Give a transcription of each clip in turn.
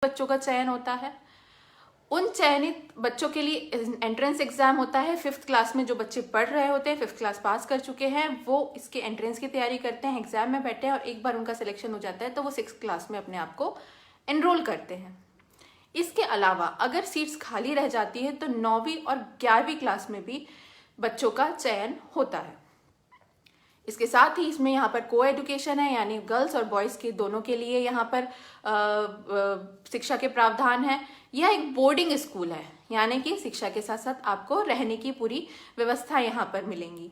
बच्चों का चयन होता है। उन चयनित बच्चों के लिए एंट्रेंस एग्जाम होता है। 5th क्लास में जो बच्चे पढ़ रहे होते हैं, 5th क्लास पास कर चुके हैं, वो इसके एंट्रेंस की तैयारी करते हैं, एग्जाम में बैठे हैं और एक बार उनका सिलेक्शन हो जाता है तो वो 6th क्लास में अपने आप को एनरोल करते हैं। इसके अलावा अगर सीट्स खाली रह जाती है तो 9वीं और 11वीं क्लास में भी बच्चों का चयन होता है। इसके साथ ही इसमें यहाँ पर को एजुकेशन है, यानी गर्ल्स और बॉयज़ के दोनों के लिए यहाँ पर शिक्षा के प्रावधान है। यह एक बोर्डिंग स्कूल है, यानी कि शिक्षा के साथ साथ आपको रहने की पूरी व्यवस्था यहाँ पर मिलेंगी।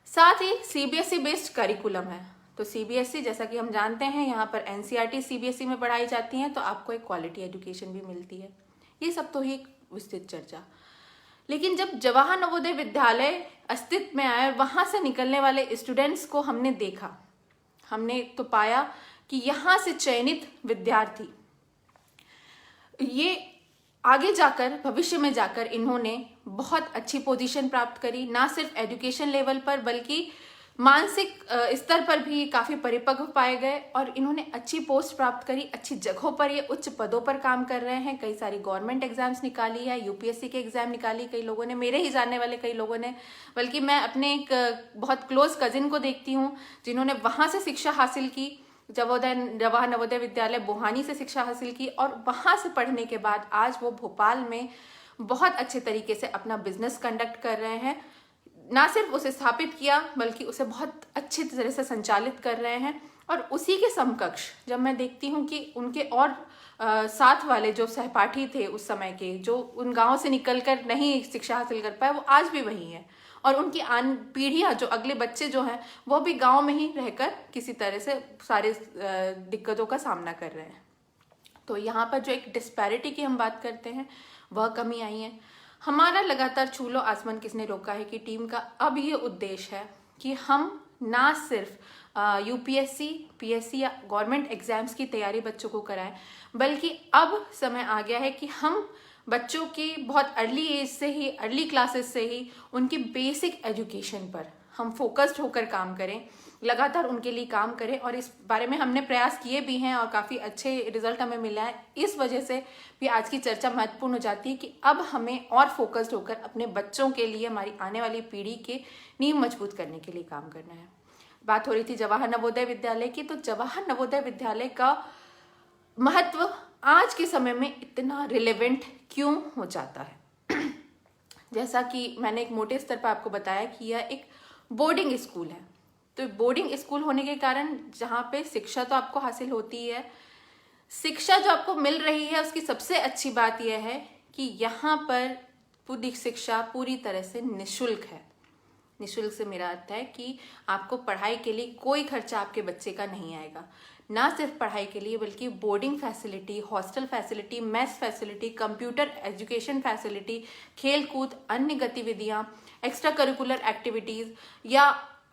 साथ ही सीबीएसई बेस्ड करिकुलम है। तो सीबीएसई जैसा कि हम जानते हैं यहाँ पर एनसीईआरटी सीबीएसई में पढ़ाई जाती हैं, तो आपको एक क्वालिटी एजुकेशन भी मिलती है। ये सब तो ही एक विस्तृत चर्चा। लेकिन जब जवाहर नवोदय विद्यालय अस्तित्व में आया और वहां से निकलने वाले स्टूडेंट्स को हमने देखा, हमने तो पाया कि यहाँ से चयनित विद्यार्थी ये आगे जाकर भविष्य में जाकर इन्होंने बहुत अच्छी पोजीशन प्राप्त करी, ना सिर्फ एजुकेशन लेवल पर बल्कि मानसिक स्तर पर भी काफी परिपक्व पाए गए और इन्होंने अच्छी पोस्ट प्राप्त करी, अच्छी जगहों पर ये उच्च पदों पर काम कर रहे हैं। कई सारी गवर्नमेंट एग्जाम्स निकाली है, यूपीएससी के एग्जाम निकाली कई लोगों ने, मेरे ही जानने वाले कई लोगों ने, बल्कि मैं अपने एक बहुत क्लोज कजिन को देखती हूँ जिन्होंने वहां से शिक्षा हासिल की, जवाहर नवोदय विद्यालय बोहानी से शिक्षा हासिल की और वहां से पढ़ने के बाद आज वो भोपाल में बहुत अच्छे तरीके से अपना बिजनेस कंडक्ट कर रहे हैं। ना सिर्फ उसे स्थापित किया बल्कि उसे बहुत अच्छी तरह से संचालित कर रहे हैं। और उसी के समकक्ष जब मैं देखती हूँ कि उनके और साथ वाले जो सहपाठी थे उस समय के, जो उन गांव से निकलकर नहीं शिक्षा हासिल कर पाए, वो आज भी वही हैं और उनकी पीढ़ियां, जो अगले बच्चे जो हैं, वो भी गांव में ही रहकर किसी तरह से सारे दिक्कतों का सामना कर रहे हैं। तो यहाँ पर जो एक डिस्पैरिटी की हम बात करते हैं वह कमी आई है। हमारा लगातार छू लो आसमान किसने रोका है कि टीम का अब ये उद्देश्य है कि हम ना सिर्फ यूपीएससी, पीएससी या गवर्नमेंट एग्जाम्स की तैयारी बच्चों को कराएं, बल्कि अब समय आ गया है कि हम बच्चों की बहुत अर्ली एज से ही, अर्ली क्लासेस से ही उनकी बेसिक एजुकेशन पर हम फोकस्ड होकर काम करें, लगातार उनके लिए काम करें। और इस बारे में हमने प्रयास किए भी हैं और काफ़ी अच्छे रिजल्ट हमें मिला है। इस वजह से भी आज की चर्चा महत्वपूर्ण हो जाती है कि अब हमें और फोकस्ड होकर अपने बच्चों के लिए, हमारी आने वाली पीढ़ी के नींव मजबूत करने के लिए काम करना है। बात हो रही थी जवाहर नवोदय विद्यालय की, तो जवाहर नवोदय विद्यालय का महत्व आज के समय में इतना रिलेवेंट क्यों हो जाता है? जैसा कि मैंने एक मोटे स्तर पर आपको बताया कि यह एक बोर्डिंग स्कूल है। तो बोर्डिंग स्कूल होने के कारण जहाँ पे शिक्षा तो आपको हासिल होती है, शिक्षा जो आपको मिल रही है उसकी सबसे अच्छी बात यह है कि यहाँ पर पूरी शिक्षा पूरी तरह से निःशुल्क है। निःशुल्क से मेरा अर्थ है कि आपको पढ़ाई के लिए कोई खर्चा आपके बच्चे का नहीं आएगा। ना सिर्फ पढ़ाई के लिए बल्कि boarding facility, hostel facility, mess facility, computer education facility, खेल कूद, अन्य गतिविधियाँ, एक्स्ट्रा करिकुलर एक्टिविटीज़ या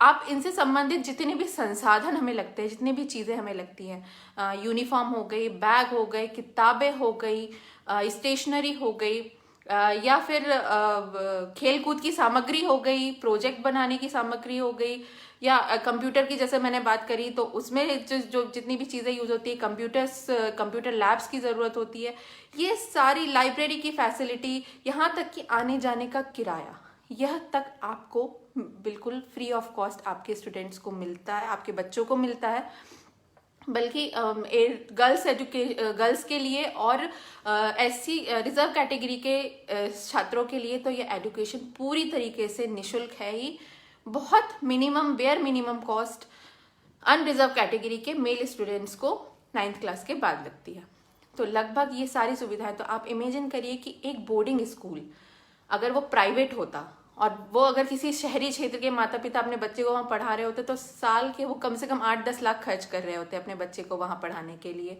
आप इनसे संबंधित जितने भी संसाधन हमें लगते हैं, जितनी भी चीज़ें हमें लगती हैं, यूनिफॉर्म हो गई, बैग हो गए, किताबें हो गई, स्टेशनरी हो गई, या फिर खेल कूद की सामग्री हो गई, प्रोजेक्ट बनाने की सामग्री हो गई, या कंप्यूटर की जैसे मैंने बात करी तो उसमें जो जितनी भी चीज़ें यूज होती है, कंप्यूटर लैब्स की ज़रूरत होती है, ये सारी लाइब्रेरी की फैसिलिटी, यहाँ तक कि आने जाने का किराया, यह तक आपको बिल्कुल फ्री ऑफ कॉस्ट आपके स्टूडेंट्स को मिलता है, आपके बच्चों को मिलता है। बल्कि गर्ल्स के लिए और एससी रिजर्व कैटेगरी के छात्रों के लिए तो ये एजुकेशन पूरी तरीके से निःशुल्क है ही। बहुत bare minimum cost unreserved category के मेल स्टूडेंट्स को 9th क्लास के बाद लगती है। तो लगभग ये सारी सुविधाएं, तो आप इमेजिन करिए कि एक बोर्डिंग स्कूल अगर वो प्राइवेट होता और वो अगर किसी शहरी क्षेत्र के माता पिता अपने बच्चे को वहाँ पढ़ा रहे होते तो साल के वो कम से कम 8-10 लाख खर्च कर रहे होते अपने बच्चे को वहाँ पढ़ाने के लिए।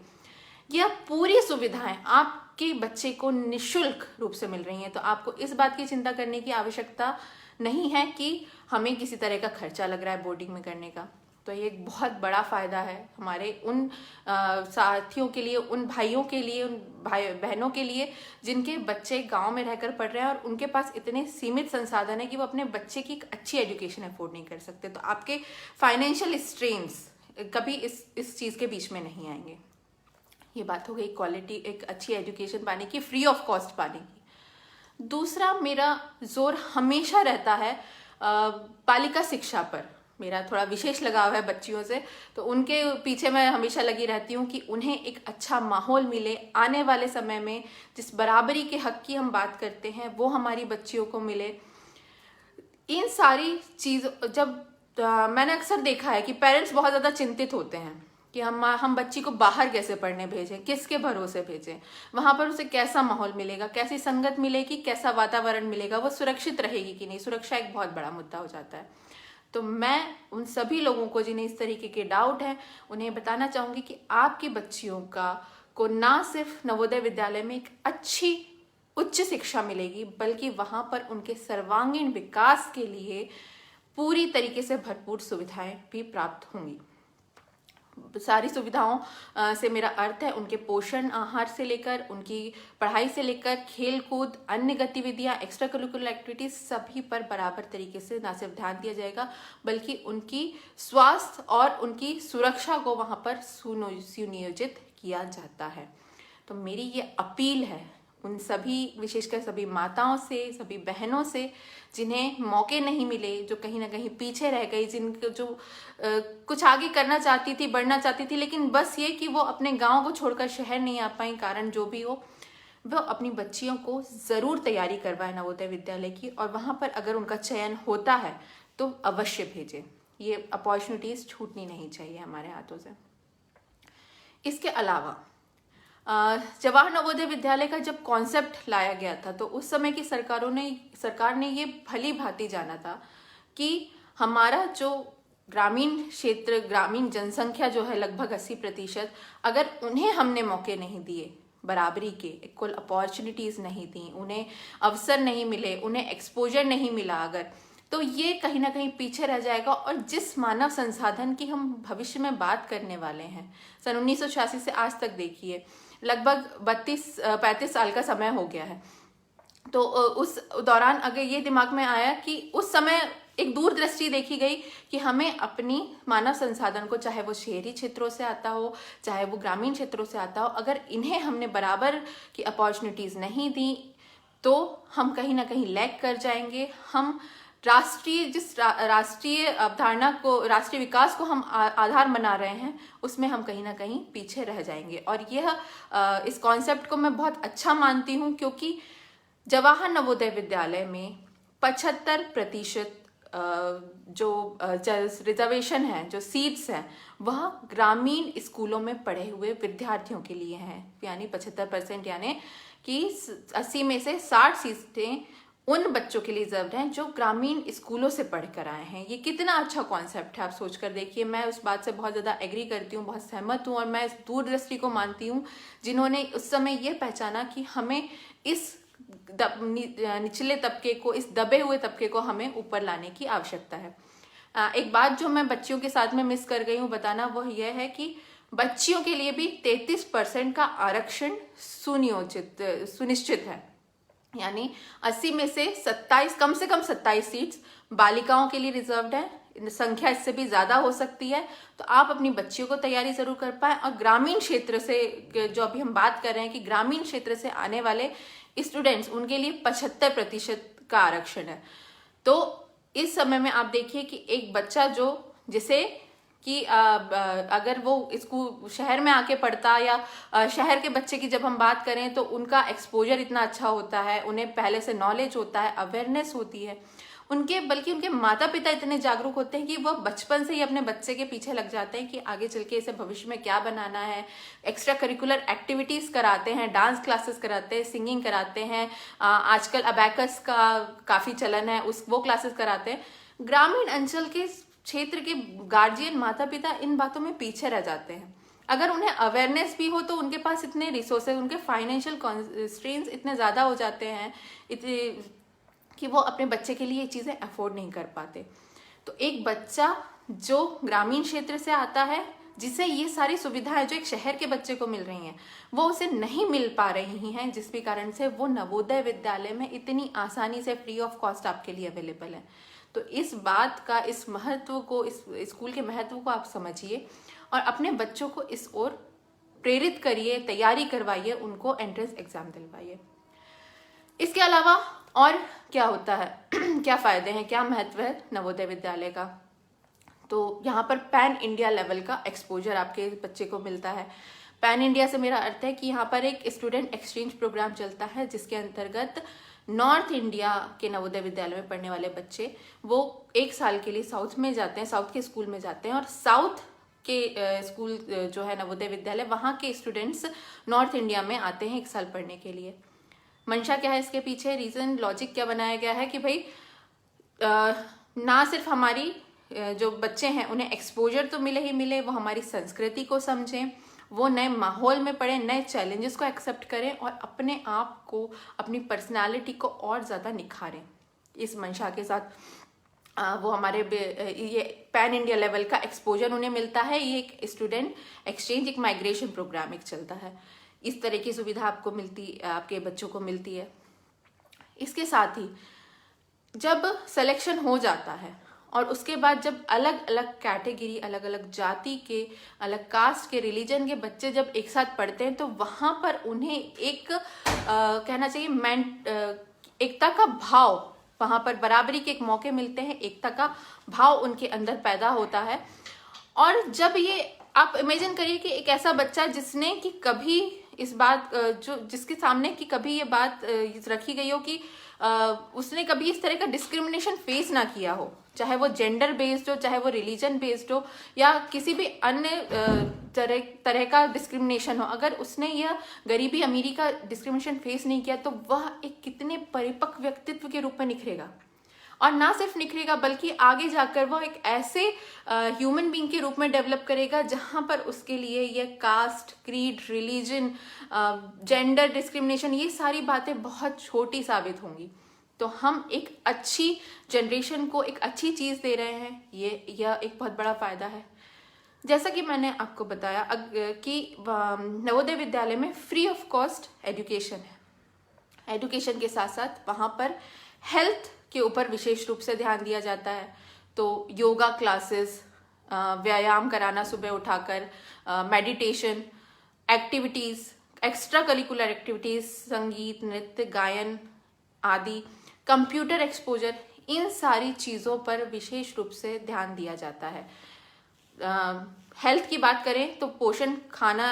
यह पूरी सुविधाएं आपके बच्चे को निःशुल्क रूप से मिल रही हैं, तो आपको इस बात की चिंता करने की आवश्यकता नहीं है कि हमें किसी तरह का खर्चा लग रहा है बोर्डिंग में करने का। तो ये एक बहुत बड़ा फायदा है हमारे उन साथियों के लिए, उन भाइयों के लिए, उन भाई बहनों के लिए जिनके बच्चे गांव में रहकर पढ़ रहे हैं और उनके पास इतने सीमित संसाधन है कि वो अपने बच्चे की एक अच्छी एजुकेशन अफोर्ड नहीं कर सकते। तो आपके फाइनेंशियल स्ट्रेन्स कभी इस चीज़ के बीच में नहीं आएंगे। ये बात हो गई क्वालिटी, एक अच्छी एजुकेशन पाने की, फ्री ऑफ कॉस्ट पाने की। दूसरा मेरा जोर हमेशा रहता है बालिका शिक्षा पर। मेरा थोड़ा विशेष लगाव है बच्चियों से, तो उनके पीछे मैं हमेशा लगी रहती हूँ कि उन्हें एक अच्छा माहौल मिले। आने वाले समय में जिस बराबरी के हक की हम बात करते हैं वो हमारी बच्चियों को मिले। इन सारी चीज जब मैंने अक्सर देखा है कि पेरेंट्स बहुत ज़्यादा चिंतित होते हैं कि हम बच्ची को बाहर कैसे पढ़ने भेजें, किसके भरोसे भेजें, वहाँ पर उसे कैसा माहौल मिलेगा, कैसी संगत मिलेगी, कैसा वातावरण मिलेगा, वो सुरक्षित रहेगी कि नहीं। सुरक्षा एक बहुत बड़ा मुद्दा हो जाता है। तो मैं उन सभी लोगों को जिन्हें इस तरीके के डाउट हैं, उन्हें बताना चाहूँगी कि आपकी बच्चियों को ना सिर्फ नवोदय विद्यालय में एक अच्छी उच्च शिक्षा मिलेगी, बल्कि वहाँ पर उनके सर्वांगीण विकास के लिए पूरी तरीके से भरपूर सुविधाएं भी प्राप्त होंगी। सारी सुविधाओं से मेरा अर्थ है उनके पोषण आहार से लेकर, उनकी पढ़ाई से लेकर, खेल कूद, अन्य गतिविधियां, एक्स्ट्रा करिकुलर एक्टिविटीज, सभी पर बराबर तरीके से ना सिर्फ ध्यान दिया जाएगा बल्कि उनकी स्वास्थ्य और उनकी सुरक्षा को वहां पर सुनियोजित किया जाता है। तो मेरी ये अपील है उन सभी, विशेषकर सभी माताओं से, सभी बहनों से जिन्हें मौके नहीं मिले, जो कहीं ना कहीं पीछे रह गई, जिनको जो कुछ आगे करना चाहती थी, बढ़ना चाहती थी, लेकिन बस ये कि वो अपने गांव को छोड़कर शहर नहीं आ पाई, कारण जो भी हो, वो अपनी बच्चियों को ज़रूर तैयारी करवाए नवोदय विद्यालय की, और वहाँ पर अगर उनका चयन होता है तो अवश्य भेजें। ये अपॉर्चुनिटीज़ छूटनी नहीं चाहिए हमारे हाथों से। इसके अलावा जवाहर नवोदय विद्यालय का जब कॉन्सेप्ट लाया गया था तो उस समय की सरकार ने ये भली भांति जाना था कि हमारा जो ग्रामीण क्षेत्र, ग्रामीण जनसंख्या जो है लगभग 80%, अगर उन्हें हमने मौके नहीं दिए, बराबरी के इक्वल अपॉर्चुनिटीज़ नहीं दी, उन्हें अवसर नहीं मिले, उन्हें एक्सपोजर नहीं मिला अगर, तो ये कहीं ना कहीं पीछे रह जाएगा। और जिस मानव संसाधन की हम भविष्य में बात करने वाले हैं, सन 1986 से आज तक देखिए लगभग 32-35 साल का समय हो गया है। तो उस दौरान अगर ये दिमाग में आया कि उस समय एक दूरदृष्टि देखी गई कि हमें अपनी मानव संसाधन को, चाहे वो शहरी क्षेत्रों से आता हो, चाहे वो ग्रामीण क्षेत्रों से आता हो, अगर इन्हें हमने बराबर की अपॉर्चुनिटीज़ नहीं दी तो हम कहीं ना कहीं लैग कर जाएंगे। हम राष्ट्रीय अवधारणा को, राष्ट्रीय विकास को हम आधार बना रहे हैं, उसमें हम कहीं ना कहीं पीछे रह जाएंगे। और यह इस कॉन्सेप्ट को मैं बहुत अच्छा मानती हूँ, क्योंकि जवाहर नवोदय विद्यालय में 75% जो रिजर्वेशन है, जो सीट्स हैं, वह ग्रामीण स्कूलों में पढ़े हुए विद्यार्थियों के लिए हैं। यानी 75%, यानी कि 80 में से 60 सीटें उन बच्चों के लिए रिजर्व हैं जो ग्रामीण स्कूलों से पढ़ कर आए हैं। ये कितना अच्छा कॉन्सेप्ट है, आप सोच कर देखिए। मैं उस बात से बहुत ज़्यादा एग्री करती हूँ, बहुत सहमत हूँ, और मैं इस दूरदृष्टि को मानती हूँ जिन्होंने उस समय ये पहचाना कि हमें इस निचले तबके को, इस दबे हुए तबके को हमें ऊपर लाने की आवश्यकता है। एक बात जो मैं बच्चियों के साथ में मिस कर गई हूँ बताना, वह यह है कि बच्चियों के लिए भी 33% का आरक्षण सुनिश्चित है। यानी 80 में से 27, कम से कम 27 सीट्स बालिकाओं के लिए रिजर्व्ड है। संख्या इससे भी ज्यादा हो सकती है, तो आप अपनी बच्चियों को तैयारी जरूर कर पाए। और ग्रामीण क्षेत्र से, जो अभी हम बात कर रहे हैं कि ग्रामीण क्षेत्र से आने वाले स्टूडेंट्स, उनके लिए 75% का आरक्षण है। तो इस समय में आप देखिए कि एक बच्चा जिसे कि अगर वो स्कूल शहर में आके पढ़ता, या शहर के बच्चे की जब हम बात करें तो उनका एक्सपोजर इतना अच्छा होता है, उन्हें पहले से नॉलेज होता है, अवेयरनेस होती है, बल्कि उनके माता पिता इतने जागरूक होते हैं कि वह बचपन से ही अपने बच्चे के पीछे लग जाते हैं कि आगे चल के इसे भविष्य में क्या बनाना है। एक्स्ट्रा करिकुलर एक्टिविटीज कराते हैं, डांस क्लासेस कराते हैं, सिंगिंग कराते हैं, आजकल अबैकस का काफी चलन है, वो क्लासेस कराते हैं। ग्रामीण अंचल के क्षेत्र के गार्जियन, माता पिता इन बातों में पीछे रह जाते हैं। अगर उन्हें अवेयरनेस भी हो तो उनके पास इतने रिसोर्सेज, उनके फाइनेंशियल कॉन्स्ट्रेंट्स इतने ज़्यादा हो जाते हैं कि वो अपने बच्चे के लिए ये चीज़ें अफोर्ड नहीं कर पाते। तो एक बच्चा जो ग्रामीण क्षेत्र से आता है, जिसे ये सारी सुविधाएं जो एक शहर के बच्चे को मिल रही हैं, वो उसे नहीं मिल पा रही हैं, जिस भी कारण से वो नवोदय विद्यालय में इतनी आसानी से फ्री ऑफ कॉस्ट आपके लिए अवेलेबल है। तो इस बात का, इस महत्व को, इस स्कूल के महत्व को आप समझिए और अपने बच्चों को इस ओर प्रेरित करिए, तैयारी करवाइए, उनको एंट्रेंस एग्जाम दिलवाइए। इसके अलावा और क्या होता है क्या फायदे हैं, क्या महत्व है नवोदय विद्यालय का? तो यहाँ पर पैन इंडिया लेवल का एक्सपोजर आपके बच्चे को मिलता है। पैन इंडिया से मेरा अर्थ है कि यहाँ पर एक स्टूडेंट एक्सचेंज प्रोग्राम चलता है, जिसके अंतर्गत नॉर्थ इंडिया के नवोदय विद्यालय में पढ़ने वाले बच्चे वो 1 साल के लिए साउथ में जाते हैं, साउथ के स्कूल में जाते हैं, और साउथ के स्कूल जो है नवोदय विद्यालय, वहाँ के स्टूडेंट्स नॉर्थ इंडिया में आते हैं 1 साल पढ़ने के लिए। मंशा क्या है इसके पीछे, रीजन, लॉजिक क्या बनाया गया है कि भाई ना सिर्फ हमारी जो बच्चे हैं उन्हें एक्सपोजर तो मिले ही मिले, वो हमारी संस्कृति को समझें, वो नए माहौल में पढ़ें, नए चैलेंजेस को एक्सेप्ट करें और अपने आप को, अपनी पर्सनालिटी को और ज़्यादा निखारें। इस मंशा के साथ वो हमारे ये पैन इंडिया लेवल का एक्सपोजर उन्हें मिलता है। ये एक स्टूडेंट एक्सचेंज, एक माइग्रेशन प्रोग्राम एक चलता है। इस तरह की सुविधा आपको मिलती, आपके बच्चों को मिलती है। इसके साथ ही जब सिलेक्शन हो जाता है और उसके बाद जब अलग अलग कैटेगरी, अलग अलग जाति के, अलग कास्ट के, रिलीजन के बच्चे जब एक साथ पढ़ते हैं, तो वहाँ पर उन्हें एक कहना चाहिए एकता का भाव, वहाँ पर बराबरी के एक मौके मिलते हैं, एकता का भाव उनके अंदर पैदा होता है। और जब ये आप इमेजिन करिए कि एक ऐसा बच्चा जिसने कि कभी इस बात जिसके सामने कि कभी ये बात रखी गई हो कि उसने कभी इस तरह का डिस्क्रिमिनेशन फेस ना किया हो, चाहे वो जेंडर बेस्ड हो, चाहे वो रिलीजन बेस्ड हो, या किसी भी अन्य तरह का डिस्क्रिमिनेशन हो, अगर उसने यह गरीबी अमीरी का डिस्क्रिमिनेशन फेस नहीं किया, तो वह एक कितने परिपक्व व्यक्तित्व के रूप में निखरेगा। और ना सिर्फ निखरेगा बल्कि आगे जाकर वह एक ऐसे ह्यूमन बीइंग के रूप में डेवलप करेगा जहां पर उसके लिए ये caste, creed, religion, gender discrimination, ये सारी बातें बहुत छोटी साबित होंगी। तो हम एक अच्छी जनरेशन को एक अच्छी चीज दे रहे हैं, यह एक बहुत बड़ा फायदा है। जैसा कि मैंने आपको बताया कि नवोदय विद्यालय में फ्री ऑफ कॉस्ट एजुकेशन है। एजुकेशन के साथ साथ वहाँ पर हेल्थ के ऊपर विशेष रूप से ध्यान दिया जाता है। तो योगा क्लासेस, व्यायाम कराना सुबह उठाकर, meditation activities, extra curricular activities, संगीत, नृत्य, गायन आदि, कंप्यूटर एक्सपोजर, इन सारी चीज़ों पर विशेष रूप से ध्यान दिया जाता है। हेल्थ की बात करें तो पोषण, खाना,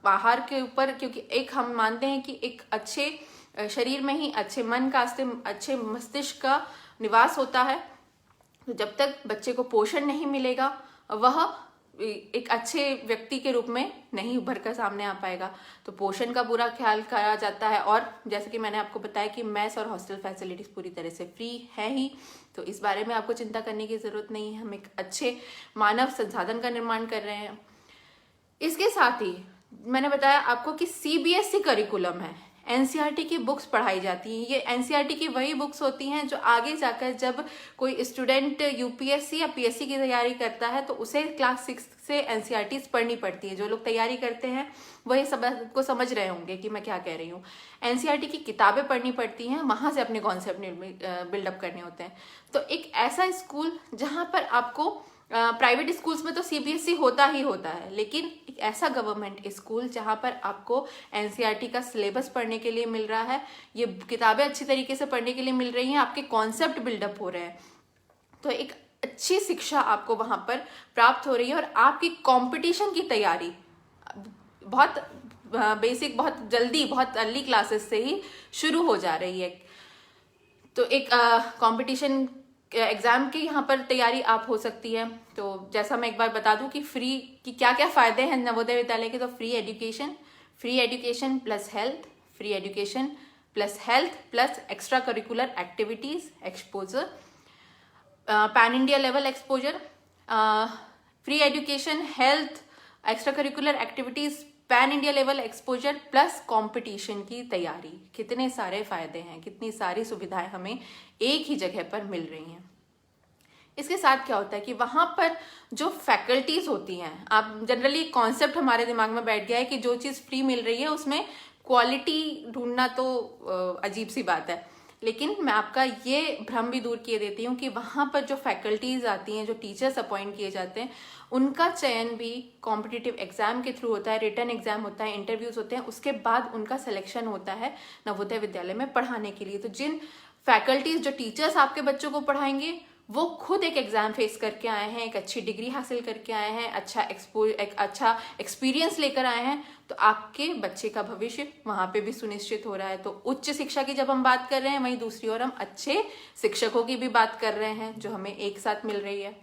आहार के ऊपर, क्योंकि एक हम मानते हैं कि एक अच्छे शरीर में ही अच्छे मन का, अच्छे मस्तिष्क का निवास होता है। तो जब तक बच्चे को पोषण नहीं मिलेगा वह एक अच्छे व्यक्ति के रूप में नहीं उभर कर सामने आ पाएगा। तो पोषण का पूरा ख्याल करा जाता है। और जैसे कि मैंने आपको बताया कि मेस और हॉस्टल फैसिलिटीज पूरी तरह से फ्री है ही, तो इस बारे में आपको चिंता करने की जरूरत नहीं है। हम एक अच्छे मानव संसाधन का निर्माण कर रहे हैं। इसके साथ ही मैंने बताया आपको कि सीबीएसई करिकुलम है, एनसीईआरटी की बुक्स पढ़ाई जाती हैं। ये एनसीईआरटी की वही बुक्स होती हैं जो आगे जाकर जब कोई स्टूडेंट यूपीएससी या पीएससी की तैयारी करता है तो उसे क्लास 6 से एनसीईआरटी पढ़नी पड़ती है। जो लोग तैयारी करते हैं वही सब को समझ रहे होंगे कि मैं क्या कह रही हूँ। एनसीईआरटी की किताबें पढ़नी पड़ती हैं, वहाँ से अपने कॉन्सेप्ट बिल्डअप करने होते हैं। तो एक ऐसा स्कूल जहाँ पर आपको प्राइवेट स्कूल्स में तो सीबीएसई होता ही होता है, लेकिन एक ऐसा गवर्नमेंट स्कूल जहाँ पर आपको एनसीईआरटी का सिलेबस पढ़ने के लिए मिल रहा है, ये किताबें अच्छी तरीके से पढ़ने के लिए मिल रही हैं, आपके कॉन्सेप्ट बिल्डअप हो रहे हैं। तो एक अच्छी शिक्षा आपको वहाँ पर प्राप्त हो रही है और आपकी कंपटीशन की तैयारी बहुत बेसिक, बहुत जल्दी, बहुत अर्ली क्लासेस से ही शुरू हो जा रही है। तो एक कंपटीशन एग्जाम की यहाँ पर तैयारी आप हो सकती है। तो जैसा मैं एक बार बता दूं कि फ्री की क्या क्या फायदे हैं नवोदय विद्यालय के, तो free education plus health, free education plus health plus extra curricular activities exposure, pan India level exposure, free education, health, extra curricular activities, pan India level exposure plus competition की तैयारी। कितने सारे फायदे हैं, कितनी सारी सुविधाएं हमें एक ही जगह पर मिल रही हैं। इसके साथ क्या होता है कि वहां पर जो फैकल्टीज होती हैं, आप जनरली कॉन्सेप्ट हमारे दिमाग में बैठ गया है कि जो चीज़ फ्री मिल रही है उसमें क्वालिटी ढूंढना तो अजीब सी बात है, लेकिन मैं आपका ये भ्रम भी दूर किए देती हूँ कि वहाँ पर जो फैकल्टीज आती हैं, जो टीचर्स अपॉइंट किए जाते हैं, उनका चयन भी कॉम्पिटिटिव एग्जाम के थ्रू होता है, रिटन एग्जाम होता है, इंटरव्यूज होते हैं, उसके बाद उनका सिलेक्शन होता है नवोदय विद्यालय में पढ़ाने के लिए। तो जिन फैकल्टीज, जो टीचर्स आपके बच्चों को पढ़ाएंगे, वो खुद एक एग्जाम फेस करके आए हैं, एक अच्छी डिग्री हासिल करके आए हैं, एक अच्छा एक्सपीरियंस लेकर आए हैं, तो आपके बच्चे का भविष्य वहां पे भी सुनिश्चित हो रहा है। तो उच्च शिक्षा की जब हम बात कर रहे हैं, वहीं दूसरी ओर हम अच्छे शिक्षकों की भी बात कर रहे हैं जो हमें एक साथ मिल रही है।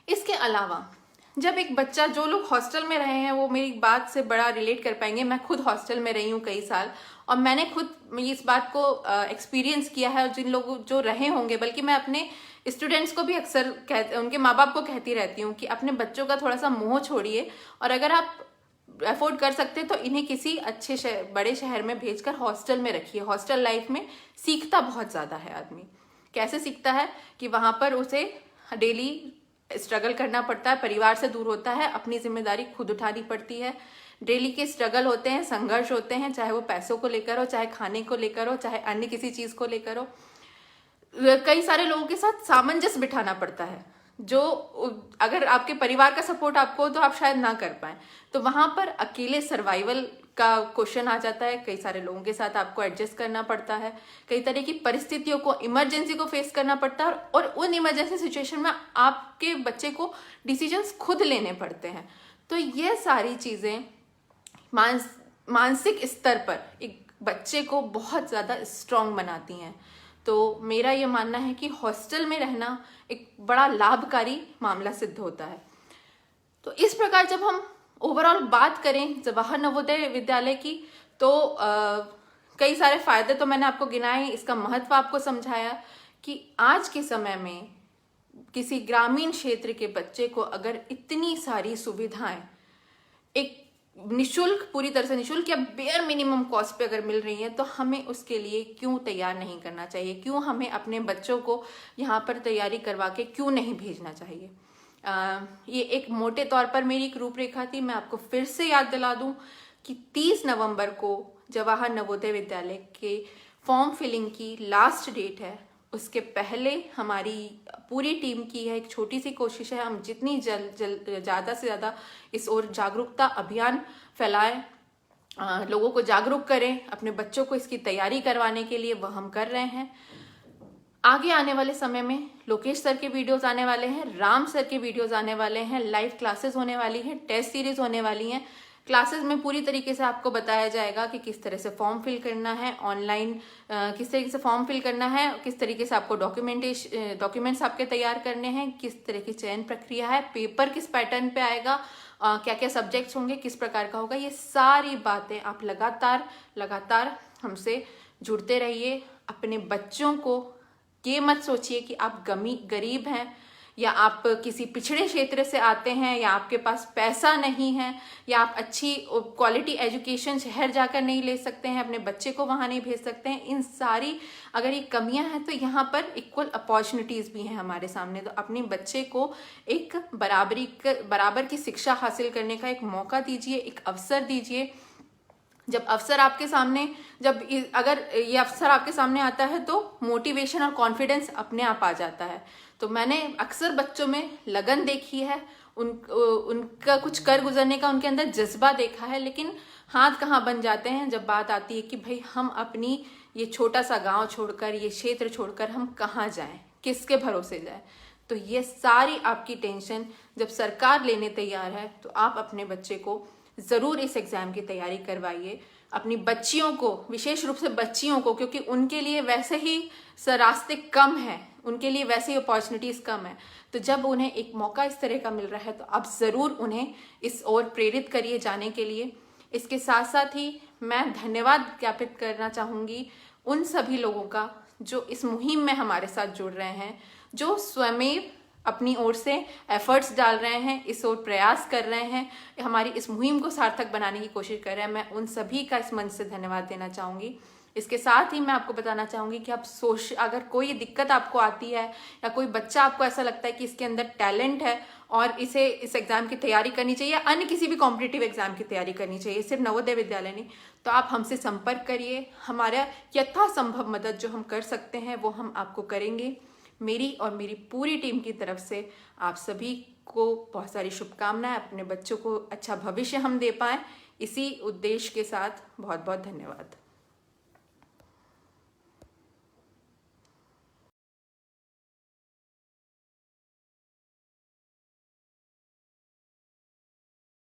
इसके अलावा जब एक बच्चा, जो लोग हॉस्टल में रहे हैं वो मेरी बात से बड़ा रिलेट कर पाएंगे, मैं खुद हॉस्टल में रही हूँ कई साल, और मैंने खुद इस बात को एक्सपीरियंस किया है। और जिन लोग जो रहे होंगे, बल्कि मैं अपने स्टूडेंट्स को भी अक्सर उनके माँ बाप को कहती रहती हूँ कि अपने बच्चों का थोड़ा सा मोह छोड़िए, और अगर आप अफोर्ड कर सकते तो इन्हें किसी अच्छे बड़े शहर में भेजकर हॉस्टल में रखिए। हॉस्टल लाइफ में सीखता बहुत ज़्यादा है आदमी। कैसे सीखता है कि वहाँ पर उसे डेली स्ट्रगल करना पड़ता है, परिवार से दूर होता है, अपनी जिम्मेदारी खुद उठानी पड़ती है, डेली के स्ट्रगल होते हैं, संघर्ष होते हैं, चाहे वो पैसों को लेकर हो, चाहे खाने को लेकर हो, चाहे अन्य किसी चीज को लेकर हो। कई सारे लोगों के साथ सामंजस्य बिठाना पड़ता है, जो अगर आपके परिवार का सपोर्ट आपको हो तो आप शायद ना कर पाए। तो वहां पर अकेले सर्वाइवल का क्वेश्चन आ जाता है। कई सारे लोगों के साथ आपको एडजस्ट करना पड़ता है, कई तरह की परिस्थितियों को, इमरजेंसी को फेस करना पड़ता है, और उन इमरजेंसी सिचुएशन में आपके बच्चे को डिसीजंस खुद लेने पड़ते हैं। तो ये सारी चीजें मानसिक स्तर पर एक बच्चे को बहुत ज्यादा स्ट्रांग बनाती हैं। तो मेरा ये मानना है कि हॉस्टल में रहना एक बड़ा लाभकारी मामला सिद्ध होता है। तो इस प्रकार जब हम ओवरऑल बात करें जवाहर नवोदय विद्यालय की, तो कई सारे फायदे तो मैंने आपको गिनाए, इसका महत्व आपको समझाया कि आज के समय में किसी ग्रामीण क्षेत्र के बच्चे को अगर इतनी सारी सुविधाएं एक निशुल्क, पूरी तरह से निशुल्क या बेयर मिनिमम कॉस्ट पे अगर मिल रही है, तो हमें उसके लिए क्यों तैयार नहीं करना चाहिए? क्यों हमें अपने बच्चों को यहाँ पर तैयारी करवा के क्यों नहीं भेजना चाहिए? ये एक मोटे तौर पर मेरी एक रूपरेखा थी। मैं आपको फिर से याद दिला दूं कि 30 नवंबर को जवाहर नवोदय विद्यालय के फॉर्म फिलिंग की लास्ट डेट है। उसके पहले हमारी पूरी टीम की है एक छोटी सी कोशिश है, हम जितनी ज़्यादा से ज़्यादा इस ओर जागरूकता अभियान फैलाएं, लोगों को जागरूक करें, अपने बच्चों को इसकी तैयारी करवाने के लिए, वह हम कर रहे हैं। आगे आने वाले समय में लोकेश सर के वीडियोस आने वाले हैं, राम सर के वीडियोस आने वाले हैं, लाइव क्लासेस होने वाली हैं, टेस्ट सीरीज होने वाली हैं। क्लासेस में पूरी तरीके से आपको बताया जाएगा कि किस तरह से फॉर्म फिल करना है, ऑनलाइन किस तरीके से फॉर्म फिल करना है, किस तरीके से आपको डॉक्यूमेंट्स आपके तैयार करने हैं, किस तरह की चयन प्रक्रिया है, पेपर किस पैटर्न पे आएगा, क्या क्या सब्जेक्ट्स होंगे, किस प्रकार का होगा। ये सारी बातें आप लगातार हमसे जुड़ते रहिए। अपने बच्चों को ये मत सोचिए कि आप गरीब हैं, या आप किसी पिछड़े क्षेत्र से आते हैं, या आपके पास पैसा नहीं है, या आप अच्छी क्वालिटी एजुकेशन शहर जाकर नहीं ले सकते हैं, अपने बच्चे को वहां नहीं भेज सकते हैं। इन सारी अगर ये कमियां हैं, तो यहाँ पर इक्वल अपॉर्चुनिटीज भी हैं हमारे सामने। तो अपने बच्चे को एक बराबर की शिक्षा हासिल करने का एक मौका दीजिए, एक अवसर दीजिए। जब अगर ये अवसर आपके सामने आता है, तो मोटिवेशन और कॉन्फिडेंस अपने आप आ जाता है। तो मैंने अक्सर बच्चों में लगन देखी है, उनका कुछ कर गुजरने का उनके अंदर जज्बा देखा है, लेकिन हाथ कहाँ बन जाते हैं जब बात आती है कि भाई हम अपनी ये छोटा सा गांव छोड़कर, ये क्षेत्र छोड़कर हम कहाँ जाएं, किसके भरोसे जाएं। तो ये सारी आपकी टेंशन जब सरकार लेने तैयार है, तो आप अपने बच्चे को जरूर इस एग्जाम की तैयारी करवाइए। अपनी बच्चियों को, विशेष रूप से बच्चियों को, क्योंकि उनके लिए वैसे ही रास्ते कम हैं, उनके लिए वैसे ही अपॉर्चुनिटीज कम है। तो जब उन्हें एक मौका इस तरह का मिल रहा है, तो आप जरूर उन्हें इस ओर प्रेरित करिए जाने के लिए। इसके साथ साथ ही मैं धन्यवाद ज्ञापित करना चाहूंगी उन सभी लोगों का जो इस मुहिम में हमारे साथ जुड़ रहे हैं, जो स्वयं अपनी ओर से एफर्ट्स डाल रहे हैं, इस ओर प्रयास कर रहे हैं, हमारी इस मुहिम को सार्थक बनाने की कोशिश कर रहे हैं। मैं उन सभी का इस मंच से धन्यवाद देना चाहूंगी। इसके साथ ही मैं आपको बताना चाहूंगी कि अगर कोई दिक्कत आपको आती है, या कोई बच्चा आपको ऐसा लगता है कि इसके अंदर टैलेंट है और इसे इस एग्जाम की तैयारी करनी चाहिए, अन्य किसी भी कॉम्पिटिटिव एग्जाम की तैयारी करनी चाहिए, सिर्फ नवोदय विद्यालय नहीं, तो आप हमसे संपर्क करिए। हमारा यथासंभव मदद जो हम कर सकते हैं वो हम आपको करेंगे। मेरी और मेरी पूरी टीम की तरफ से आप सभी को बहुत सारी शुभकामनाएं। अपने बच्चों को अच्छा भविष्य हम दे पाएं, इसी उद्देश्य के साथ बहुत बहुत धन्यवाद।